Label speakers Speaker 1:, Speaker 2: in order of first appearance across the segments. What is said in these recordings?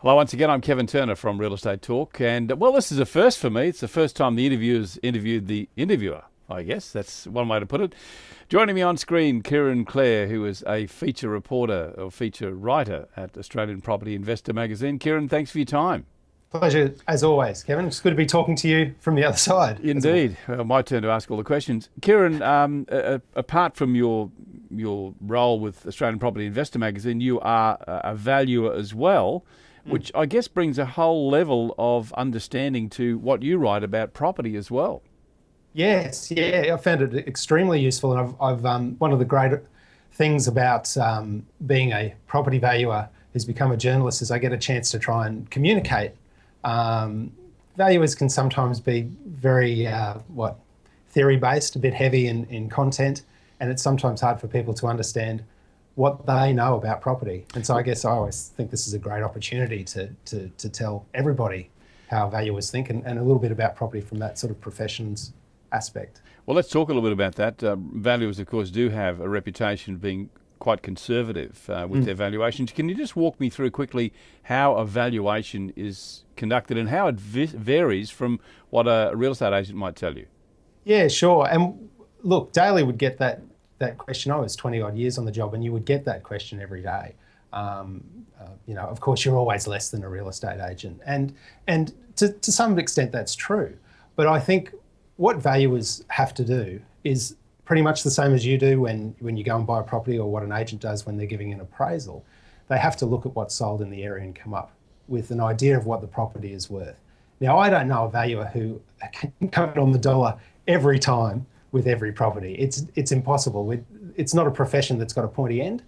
Speaker 1: Hello, once again, I'm Kevin Turner from Real Estate Talk. And, well, this is a first for me. It's the first time the interviewer's interviewed the interviewer, I guess. That's one way to put it. Joining me on screen, Kieran Clair, who is a feature reporter or feature writer at Australian Property Investor magazine. Kieran, thanks for your time.
Speaker 2: Pleasure, as always, Kevin. It's good to be talking to you from the other side.
Speaker 1: Indeed. Well, my turn to ask all the questions. Kieran, apart from your role with Australian Property Investor magazine, you are a valuer as well, which I guess brings a whole level of understanding to what you write about property as well.
Speaker 2: Yes, yeah, I found it extremely useful, and I've one of the great things about being a property valuer who's become a journalist is I get a chance to try and communicate. Valuers can sometimes be very theory-based, a bit heavy in content, and it's sometimes hard for people to understand what they know about property. And so I guess I always think this is a great opportunity to tell everybody how valuers think and a little bit about property from that sort of professions aspect.
Speaker 1: Well, let's talk a little bit about that. Valuers, of course, do have a reputation of being quite conservative with their valuations. Can you just walk me through quickly how a valuation is conducted and how it varies from what a real estate agent might tell you?
Speaker 2: Yeah, sure. And look, Daly would get that question. I was 20 odd years on the job, and you would get that question every day. Of course, you're always less than a real estate agent, and to some extent that's true. But I think what valuers have to do is pretty much the same as you do when you go and buy a property, or what an agent does when they're giving an appraisal. They have to look at what's sold in the area and come up with an idea of what the property is worth. Now, I don't know a valuer who can come on the dollar every time with every property. It's impossible. It's not a profession that's got a pointy end.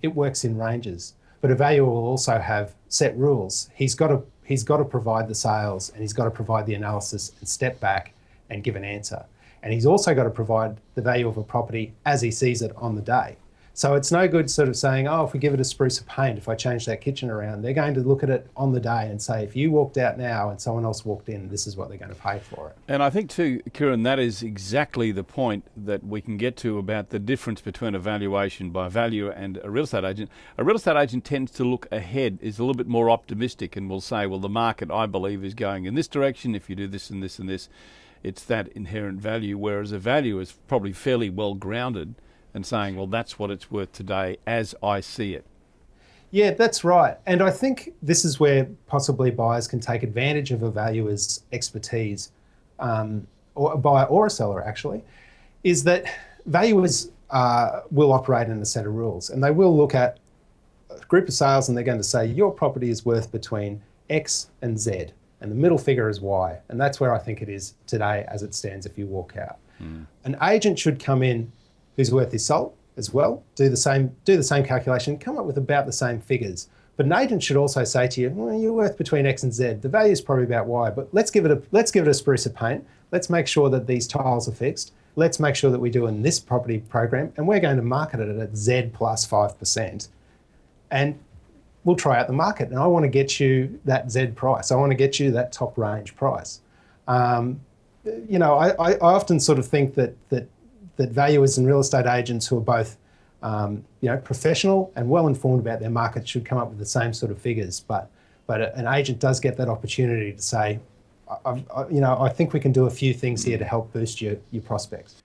Speaker 2: It works in ranges. But a valuer will also have set rules. He's got to provide the sales, and he's got to provide the analysis and step back and give an answer. And he's also got to provide the value of a property as he sees it on the day. So it's no good sort of saying, oh, if we give it a spruce of paint, if I change that kitchen around, they're going to look at it on the day and say, if you walked out now and someone else walked in, this is what they're going to pay for it.
Speaker 1: And I think too, Kieran, that is exactly the point that we can get to about the difference between a valuation by a valuer and a real estate agent. A real estate agent tends to look ahead, is a little bit more optimistic, and will say, well, the market, I believe, is going in this direction. If you do this and this and this, it's that inherent value, whereas a valuer is probably fairly well grounded and saying, well, that's what it's worth today as I see it.
Speaker 2: Yeah, that's right. And I think this is where possibly buyers can take advantage of a valuer's expertise, or a buyer or a seller actually, is that valuers will operate in a set of rules, and they will look at a group of sales and they're going to say your property is worth between X and Z, and the middle figure is Y. And that's where I think it is today as it stands if you walk out. An agent should come in who's worth his salt as well, do the same calculation, come up with about the same figures. But an agent should also say to you, well, you're worth between X and Z. The value is probably about Y, but let's give it a spruce of paint. Let's make sure that these tiles are fixed. Let's make sure that we do in this property program, and we're going to market it at Z plus 5%. And we'll try out the market, and I want to get you that Z price. I want to get you that top range price. I often sort of think that valuers and real estate agents who are both professional and well informed about their market should come up with the same sort of figures. But an agent does get that opportunity to say, I think we can do a few things here to help boost your prospects.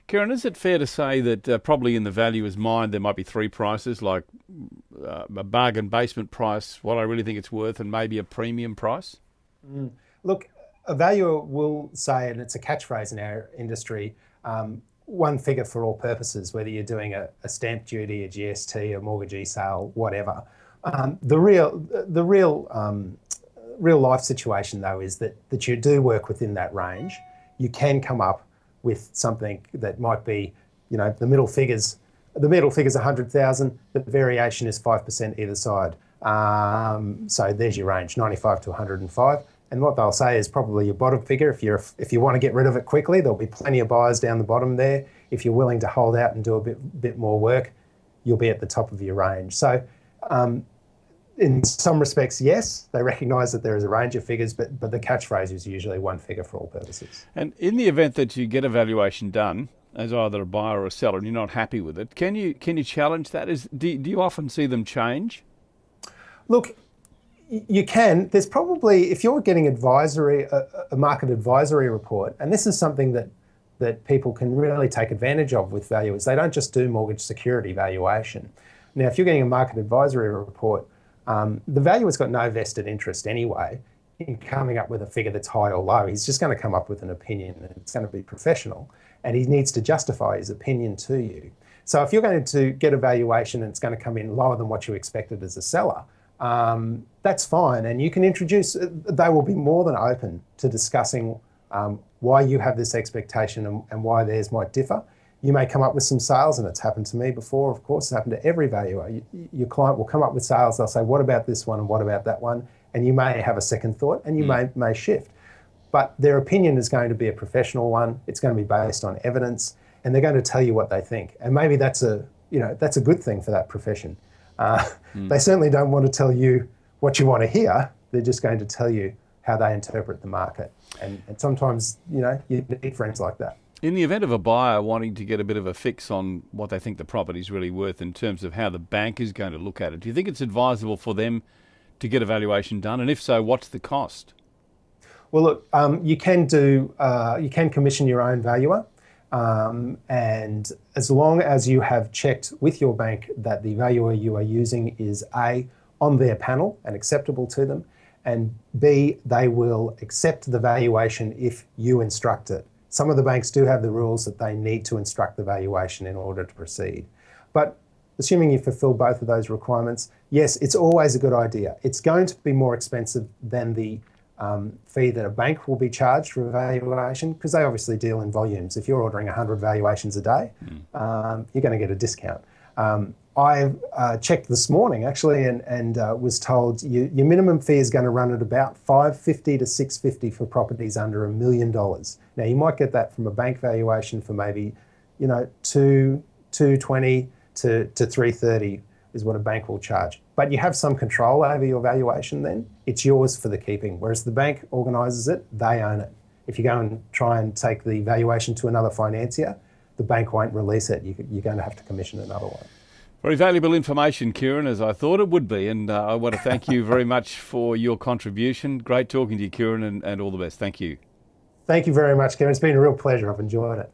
Speaker 1: Kieran, is it fair to say that probably in the valuer's mind there might be three prices, like a bargain basement price, what I really think it's worth, and maybe a premium price?
Speaker 2: Look, a valuer will say, and it's a catchphrase in our industry, one figure for all purposes, whether you're doing a stamp duty, a GST, a mortgagee sale, whatever. The real life situation, though, is that you do work within that range. You can come up with something that might be, the middle figure's 100,000, the variation is 5% either side. So there's your range, 95 to 105. And what they'll say is probably your bottom figure. If you want to get rid of it quickly, there'll be plenty of buyers down the bottom there. If you're willing to hold out and do a bit more work, you'll be at the top of your range. So in some respects, yes, they recognise that there is a range of figures, but the catchphrase is usually one figure for all purposes.
Speaker 1: And in the event that you get a valuation done as either a buyer or a seller and you're not happy with it, can you challenge that? Do you often see them change?
Speaker 2: Look, You can. There's probably, if you're getting advisory, a market advisory report, and this is something that people can really take advantage of with valuers. They don't just do mortgage security valuation. Now, if you're getting a market advisory report, the valuer's got no vested interest anyway in coming up with a figure that's high or low. He's just going to come up with an opinion, and it's going to be professional, and he needs to justify his opinion to you. So if you're going to get a valuation and it's going to come in lower than what you expected as a seller, that's fine. And you can introduce, they will be more than open to discussing why you have this expectation and why theirs might differ. You may come up with some sales, and it's happened to me before, of course, it's happened to every valuer. Your client will come up with sales, they'll say, what about this one and what about that one? And you may have a second thought, and you may shift. But their opinion is going to be a professional one. It's going to be based on evidence, and they're going to tell you what they think. And maybe that's a good thing for that profession. They certainly don't want to tell you what you want to hear. They're just going to tell you how they interpret the market. And sometimes, you need friends like that.
Speaker 1: In the event of a buyer wanting to get a bit of a fix on what they think the property is really worth in terms of how the bank is going to look at it, do you think it's advisable for them to get a valuation done? And if so, what's the cost?
Speaker 2: Well, look, you can commission your own valuer. And as long as you have checked with your bank that the valuer you are using is A, on their panel and acceptable to them, and B, they will accept the valuation if you instruct it. Some of the banks do have the rules that they need to instruct the valuation in order to proceed. But assuming you fulfill both of those requirements, yes, it's always a good idea. It's going to be more expensive than the fee that a bank will be charged for a valuation, because they obviously deal in volumes. If you're ordering 100 valuations a day, you're going to get a discount. I checked this morning actually, and was told your minimum fee is going to run at about $550 to $650 for properties under $1 million. Now you might get that from a bank valuation for maybe, $220 to $330 is what a bank will charge. But you have some control over your valuation then. It's yours for the keeping. Whereas the bank organises it, they own it. If you go and try and take the valuation to another financier, the bank won't release it. You're going to have to commission another one.
Speaker 1: Very valuable information, Kieran, as I thought it would be. And I want to thank you very much for your contribution. Great talking to you, Kieran, and all the best. Thank you.
Speaker 2: Thank you very much, Kieran. It's been a real pleasure. I've enjoyed it.